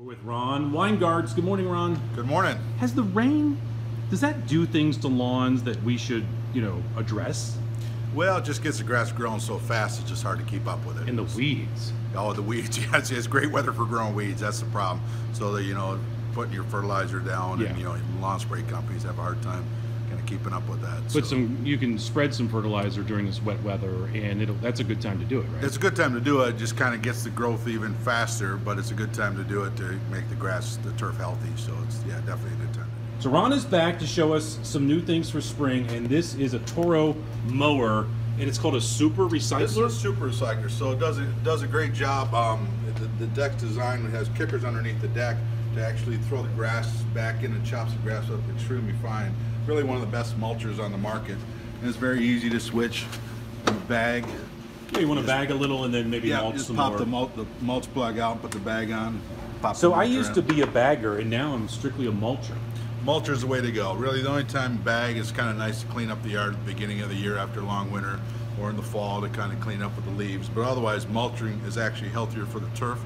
We're with Ron Weingarts. Good morning, Ron. Good morning. Has the rain, does that do things to lawns that we should, address? Well, it just gets the grass growing so fast, it's just hard to keep up with it. And the weeds. Oh, the weeds. Yeah, it's great weather for growing weeds. That's the problem. So that, putting your fertilizer down, Yeah. and, lawn spray companies have a hard time kind of keeping up with that. But you can spread some fertilizer during this wet weather, and that's a good time to do it, right? It's a good time to do it. It just kind of gets the growth even faster, but it's a good time to do it to make the turf healthy. So it's, definitely a good time. So Ron is back to show us some new things for spring, and this is a Toro mower, and it's called a super recycler. This is a super recycler, so it does a great job. The deck design has kickers underneath the deck to actually throw the grass back in and chops the grass up extremely fine. Really one of the best mulchers on the market, and it's very easy to switch. Bag. Yeah, you want to bag a little and then maybe mulch just some pop more. the mulch plug out, put the bag on. Pop So the I mulcher used in. to be a bagger, and now I'm strictly a mulcher. Mulcher is the way to go. Really, the only time bag is kind of nice to clean up the yard at the beginning of the year after a long winter, or in the fall to kind of clean up with the leaves. But otherwise, mulching is actually healthier for the turf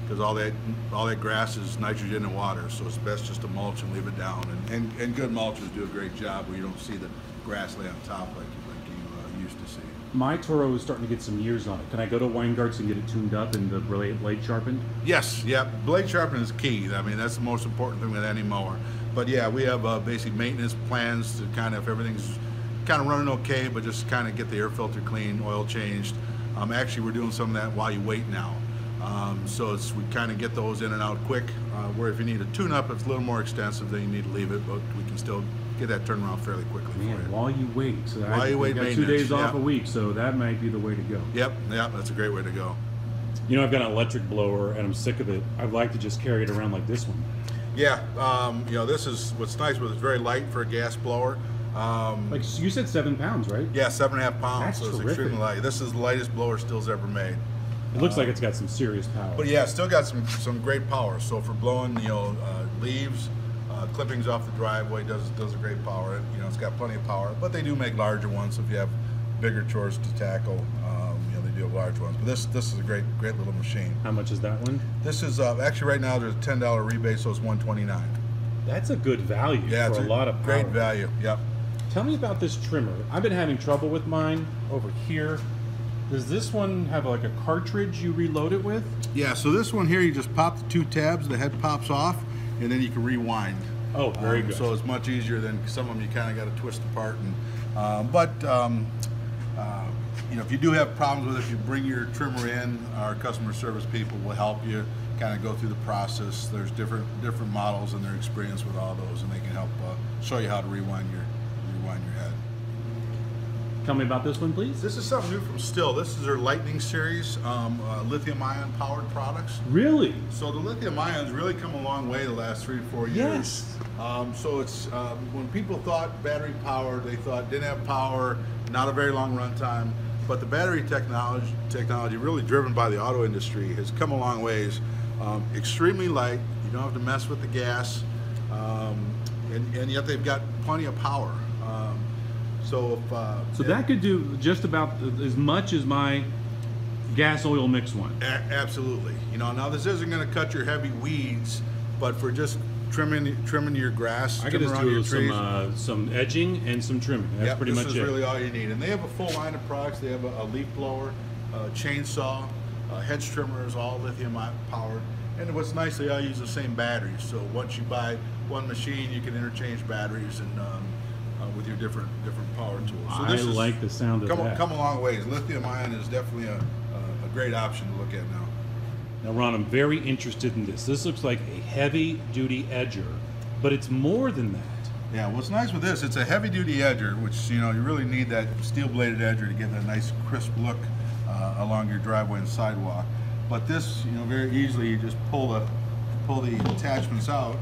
because all that grass is nitrogen and water. So it's best just to mulch and leave it down. And good mulchers do a great job where you don't see the grass lay on top like you used to see. My Toro is starting to get some years on it. Can I go to Weingarts and get it tuned up and the blade sharpened? Yes, yeah. Blade sharpening is key. I mean, that's the most important thing with any mower. But yeah, we have basic maintenance plans to kind of, if everything's kind of running okay, but just kind of get the air filter clean, oil changed. Actually, we're doing some of that while you wait now. So we kind of get those in and out quick. Where if you need a tune-up, it's a little more extensive, then you need to leave it, but we can still get that turned around fairly quickly for you. While you wait. So while you wait, got 2 days off a week, so that might be the way to go. Yep, that's a great way to go. I've got an electric blower, and I'm sick of it. I'd like to just carry it around like this one. Yeah, this is what's nice, but it's very light for a gas blower. Like you said, 7 pounds, right? Yeah, 7.5 pounds. That's so it's terrific. extremely light. This is the lightest blower Still's ever made. It looks like it's got some serious power. But yeah, it's still got some great power. So for blowing leaves, clippings off the driveway, does a great power. It's got plenty of power. But they do make larger ones. So if you have bigger chores to tackle, they do have large ones. But this is a great little machine. How much is that one? This is actually right now there's a $10 rebate, so it's $129. That's a good value for a lot of power. Great value. Yep. Tell me about this trimmer. I've been having trouble with mine over here. Does this one have like a cartridge you reload it with? Yeah, so this one here, you just pop the 2 tabs, the head pops off, and then you can rewind. Oh, very good. So it's much easier than some of them you kind of got to twist apart. If you do have problems with it, if you bring your trimmer in, our customer service people will help you kind of go through the process. There's different models and their experience with all those, and they can help show you how to rewind your head. Tell me about this one, please. This is something new from Still. This is their Lightning series, lithium-ion powered products. Really? So the lithium ions really come a long way the last 3 to 4 years. Yes. So it's when people thought battery powered, they thought didn't have power, not a very long run time. But the battery technology really driven by the auto industry has come a long ways. Extremely light. You don't have to mess with the gas, and yet they've got plenty of power. So that could do just about as much as my gas oil mix one. Absolutely. Now this isn't going to cut your heavy weeds, but for just trimming your grass, I could just do some edging and some trimming. That's pretty much it. This is really all you need. And they have a full line of products. They have a leaf blower, a chainsaw, hedge trimmers, all lithium powered. And what's nice, they all use the same batteries. So once you buy one machine, you can interchange batteries and with your different power tools. So I like the sound of that. Come a long ways. Lithium ion is definitely a great option to look at now. Now, Ron, I'm very interested in this. This looks like a heavy-duty edger, but it's more than that. Yeah, what's nice with this, it's a heavy-duty edger, which you really need that steel-bladed edger to get that nice crisp look along your driveway and sidewalk. But this, very easily you just pull the attachments out.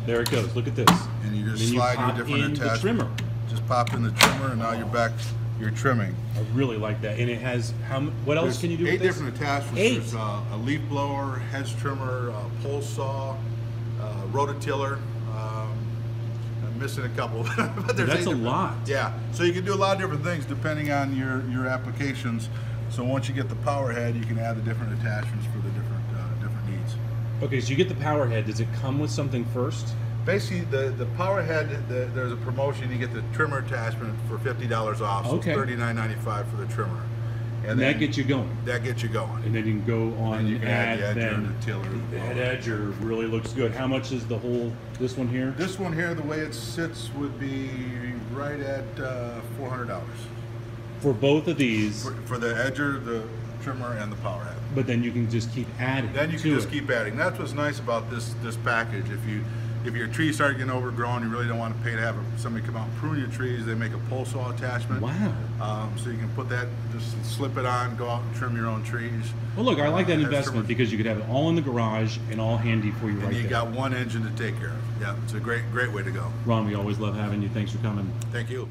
There it goes. Look at this. And you just slide your different attachments. The trimmer. Just pop in the trimmer, and now you're back. You're trimming. I really like that. And it has what else can you do with this? 8 different attachments. 8. There's a leaf blower, hedge trimmer, pole saw, rototiller. I'm missing a couple. But that's a lot. Yeah. So you can do a lot of different things depending on your applications. So once you get the power head, you can add the different attachments for the different needs. Okay, so you get the power head. Does it come with something first? Basically, the power head, there's a promotion. You get the trimmer attachment for $50 off. So Okay. it's $39.95 for the trimmer. And that gets you going. That gets you going. And then you can go on And you and can add add the edger then. and the tiller. The head edger really looks good. How much is the whole, this one here? This one here, the way it sits, would be right at $400 For both of these, for the edger, the trimmer, and the power head. but then you can just keep adding. Then you can to just it. keep adding. That's what's nice about this package. If your trees start getting overgrown, you really don't want to pay to have somebody come out and prune your trees. They make a pole saw attachment. Wow. So you can put that, just slip it on, go out and trim your own trees. Well, look, I like that Has investment trimmer. because you could have it all in the garage and all handy for you And right you there. got one engine to take care of. Yeah, it's a great way to go. Ron, we always love having you. Thanks for coming. Thank you.